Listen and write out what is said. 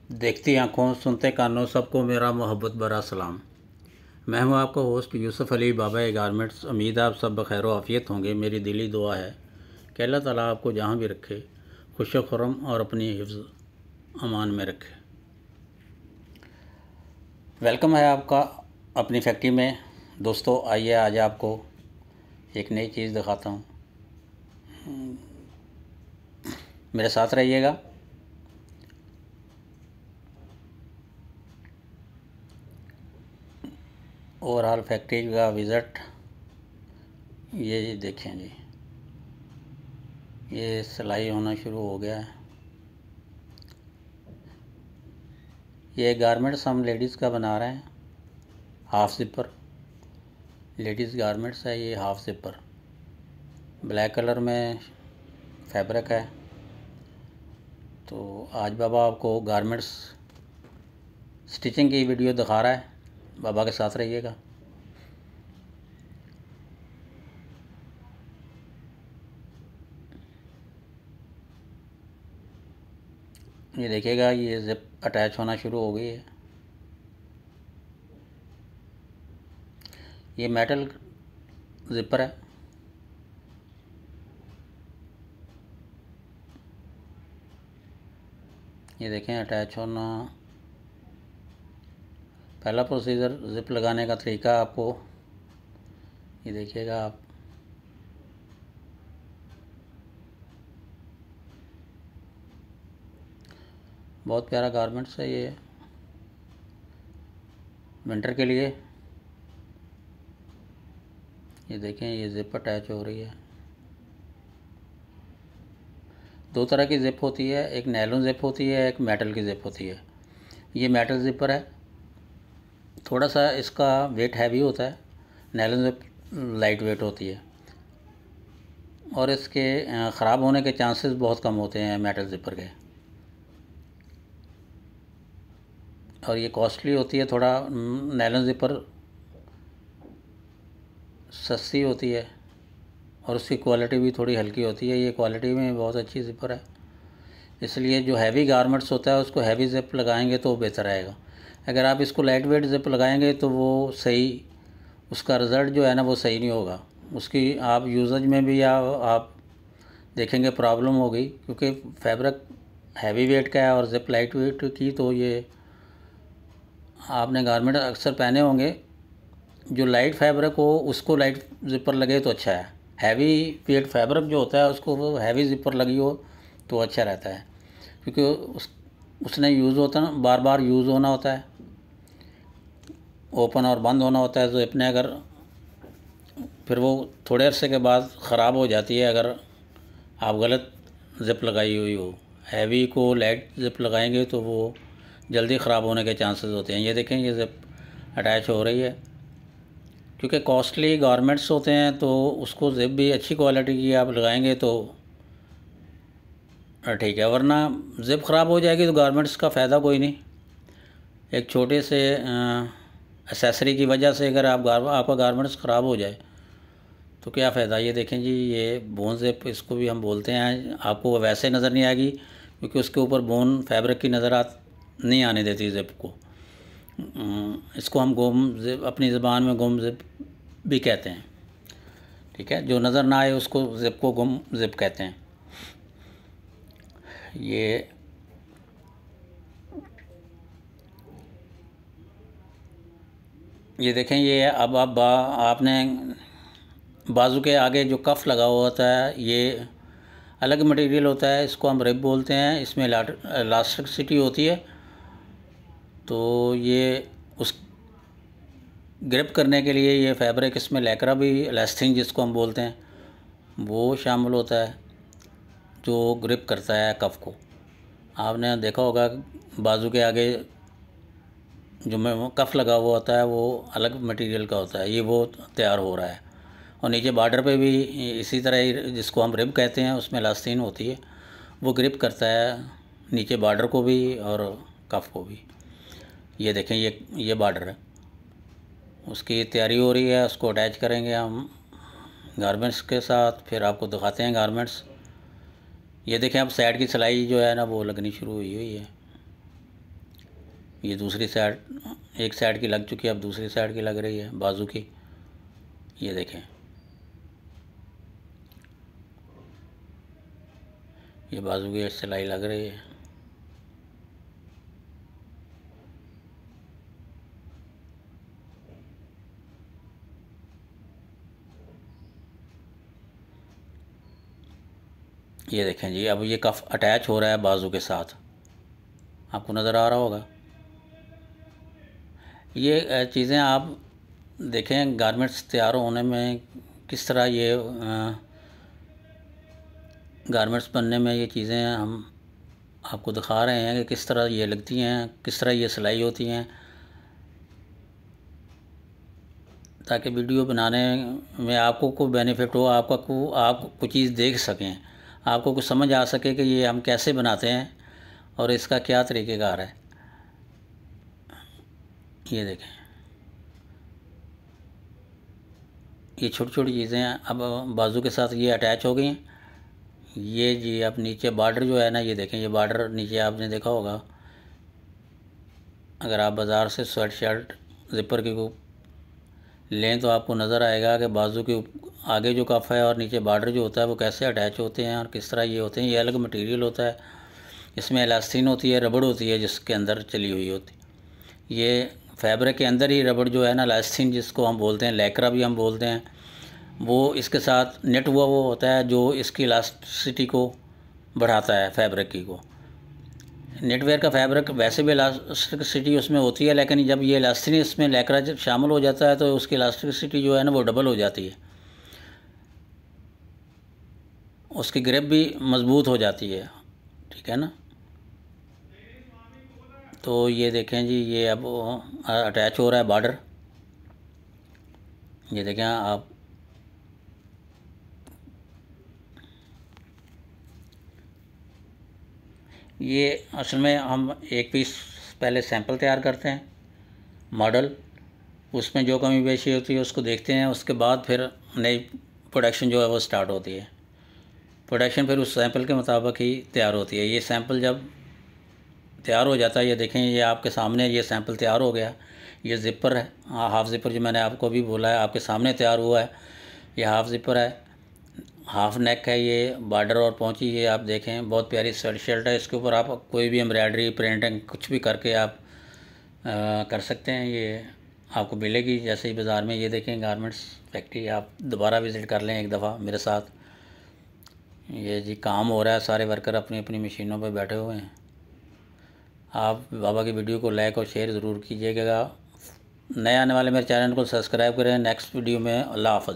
देखती आँखों सुनते कानों सबको मेरा मोहब्बत भरा सलाम। मैं हूँ आपका होस्ट यूसुफ़ अली बाबा गारमेंट्स। उम्मीद है आप सब बखैर आफ़ियत होंगे। मेरी दिली दुआ है कि अल्लाह ताला आपको जहाँ भी रखे खुश खुरम और अपनी हिफ्ज़ अमान में रखे। वेलकम है आपका अपनी फैक्ट्री में। दोस्तों आइए आज आपको एक नई चीज़ दिखाता हूँ, मेरे साथ रहिएगा। ओवरऑल फैक्ट्री का विज़िट ये देखें जी, ये सिलाई होना शुरू हो गया है। ये गारमेंट्स हम लेडीज़ का बना रहे हैं, हाफ ज़िपर लेडीज़ गारमेंट्स है। ये हाफ ज़िपर ब्लैक कलर में फैब्रिक है। तो आज बाबा आपको गारमेंट्स स्टिचिंग की वीडियो दिखा रहा है। बाबा के साथ रहिएगा। ये देखिएगा, ये ज़िप अटैच होना शुरू हो गई है। ये मेटल ज़िपर है। ये देखें अटैच होना। पहला प्रोसीजर ज़िप लगाने का तरीका आपको ये देखिएगा आप। बहुत प्यारा गारमेंट्स है ये विंटर के लिए। ये देखें, ये ज़िप अटैच हो रही है। दो तरह की ज़िप होती है, एक नैलन ज़िप होती है, एक मेटल की ज़िप होती है। ये मेटल ज़िपर है, थोड़ा सा इसका वेट हैवी होता है। नैलन ज़िप लाइट वेट होती है और इसके ख़राब होने के चांसेस बहुत कम होते हैं मेटल ज़िपर के। और ये कॉस्टली होती है थोड़ा। नैलन ज़िपर सस्ती होती है और उसकी क्वालिटी भी थोड़ी हल्की होती है। ये क्वालिटी में बहुत अच्छी ज़िपर है, इसलिए जो हैवी गारमेंट्स होता है उसको हैवी ज़िप लगाएंगे तो बेहतर रहेगा। अगर आप इसको लाइट वेट ज़िप लगाएंगे तो वो सही, उसका रिज़ल्ट जो है ना वो सही नहीं होगा। उसकी आप यूजेज में भी या आप देखेंगे प्रॉब्लम होगी, क्योंकि फैब्रिक हैवी वेट का है और ज़िप लाइट वेट की। तो ये आपने गारमेंट अक्सर पहने होंगे, जो लाइट फैब्रिक हो उसको लाइट ज़िपर लगे तो अच्छा है। हैवी वेट फैब्रिक जो होता है उसको वो हैवी ज़िपर लगी हो तो अच्छा रहता है, क्योंकि उसने यूज़ होता है ना, बार बार यूज़ होना होता है, ओपन और बंद होना होता है। तो अपने अगर फिर वो थोड़े अरसे के बाद ख़राब हो जाती है अगर आप गलत ज़िप लगाई हुई हो। हैवी को लाइट ज़िप लगाएंगे तो वो जल्दी ख़राब होने के चांसेस होते हैं। ये देखें, ये ज़िप अटैच हो रही है। क्योंकि कॉस्टली गारमेंट्स होते हैं तो उसको ज़िप भी अच्छी क्वालिटी की आप लगाएंगे तो ठीक है, वरना ज़िप ख़राब हो जाएगी तो गारमेंट्स का फ़ायदा कोई नहीं। एक छोटे से एसेसरी की वजह से अगर आपका गारमेंट्स ख़राब हो जाए तो क्या फ़ायदा। ये देखें जी, ये बोन ज़िप इसको भी हम बोलते हैं। आपको वैसे नज़र नहीं आएगी क्योंकि उसके ऊपर बोन फैब्रिक की नज़र नहीं आने देती ज़िप को। इसको हम गुम ज़िप, अपनी ज़बान में गुम ज़िप भी कहते हैं। ठीक है, जो नज़र ना आए उसको ज़िप को गुम ज़िप कहते हैं। ये देखें, ये अब आपने बाजू के आगे जो कफ लगा हुआ होता है ये अलग मटेरियल होता है, इसको हम रिब बोलते हैं। इसमें इलास्टिसिटी होती है, तो ये उस ग्रिप करने के लिए ये फैब्रिक, इसमें लैक्रा भी, इलास्टिन जिसको हम बोलते हैं, वो शामिल होता है जो ग्रिप करता है कफ को। आपने देखा होगा बाजू के आगे जो में कफ लगा हुआ होता है वो अलग मटेरियल का होता है, ये वो तैयार हो रहा है। और नीचे बॉर्डर पे भी इसी तरह ही, जिसको हम रिब कहते हैं, उसमें इलास्टिन होती है, वो ग्रिप करता है नीचे बॉर्डर को भी और कफ को भी। ये देखें, ये बॉर्डर है, उसकी तैयारी हो रही है। उसको अटैच करेंगे हम गारमेंट्स के साथ, फिर आपको दिखाते हैं गारमेंट्स। ये देखें, अब साइड की सिलाई जो है ना वो लगनी शुरू हुई है। ये दूसरी साइड, एक साइड की लग चुकी है, अब दूसरी साइड की लग रही है बाजू की। ये देखें, ये बाजू की सिलाई लग रही है। ये देखें जी, अब ये कफ अटैच हो रहा है बाजू के साथ, आपको नज़र आ रहा होगा। ये चीज़ें आप देखें गारमेंट्स तैयार होने में किस तरह, ये गारमेंट्स बनने में ये चीज़ें हम आपको दिखा रहे हैं कि किस तरह ये लगती हैं, किस तरह ये सिलाई होती हैं, ताकि वीडियो बनाने में आपको कोई बेनिफिट हो, आप कुछ चीज़ देख सकें, आपको कुछ समझ आ सके कि ये हम कैसे बनाते हैं और इसका क्या तरीक़ेकार है। ये देखें, ये छोटी छोटी चीज़ें अब बाजू के साथ ये अटैच हो गई हैं। ये जी अब नीचे बॉर्डर जो है ना, ये देखें, ये बॉर्डर नीचे आपने देखा होगा, अगर आप बाज़ार से स्वेट शर्ट ज़िपर की को लें तो आपको नज़र आएगा कि बाजू के आगे जो कफ है और नीचे बॉर्डर जो होता है वो कैसे अटैच होते हैं और किस तरह ये होते हैं। ये अलग मटेरियल होता है, इसमें इलास्टिन होती है, रबड़ होती है जिसके अंदर चली हुई होती। ये फैब्रिक के अंदर ही रबड़ जो है ना, इलास्टिन जिसको हम बोलते हैं, लैक्रा भी हम बोलते हैं, वो इसके साथ नेट हुआ वो होता है जो इसकी इलास्टिसिटी को बढ़ाता है फैब्रिक की को। नेटवेयर का फैब्रिक वैसे भी इलास्टिसिटी उसमें होती है, लेकिन जब ये इलास्टिन इसमें लैक्रा जब शामिल हो जाता है तो उसकी इलास्टिसिटी जो है ना वो डबल हो जाती है, उसकी ग्रिप भी मज़बूत हो जाती है, ठीक है ना। तो ये देखें जी, ये अब अटैच हो रहा है बॉर्डर, ये देखें आप, ये असल में हम एक पीस पहले सैंपल तैयार करते हैं मॉडल, उसमें जो कमी पेशी होती है उसको देखते हैं, उसके बाद फिर नई प्रोडक्शन जो है वो स्टार्ट होती है। प्रोडक्शन फिर उस सैंपल के मुताबिक ही तैयार होती है। ये सैंपल जब तैयार हो जाता है, ये देखें, ये आपके सामने ये सैंपल तैयार हो गया। ये ज़िपर है, हाफ़ ज़िपर जो मैंने आपको अभी बोला है, आपके सामने तैयार हुआ है। ये हाफ़ ज़िपर है, हाफ़ नेक है, ये बॉर्डर और पहुंची, ये आप देखें बहुत प्यारी स्वेट शर्ट है। इसके ऊपर आप कोई भी एम्ब्रॉयडरी, प्रिंटिंग कुछ भी करके आप कर सकते हैं। ये आपको मिलेगी जैसे ही बाज़ार में। ये देखें गारमेंट्स फैक्ट्री, आप दोबारा विज़िट कर लें एक दफ़ा मेरे साथ। ये जी काम हो रहा है, सारे वर्कर अपनी अपनी मशीनों पर बैठे हुए हैं। आप बाबा की वीडियो को लाइक और शेयर ज़रूर कीजिएगा। नए आने वाले मेरे चैनल को सब्सक्राइब करें। नेक्स्ट वीडियो में अल्लाह हाफ़िज़।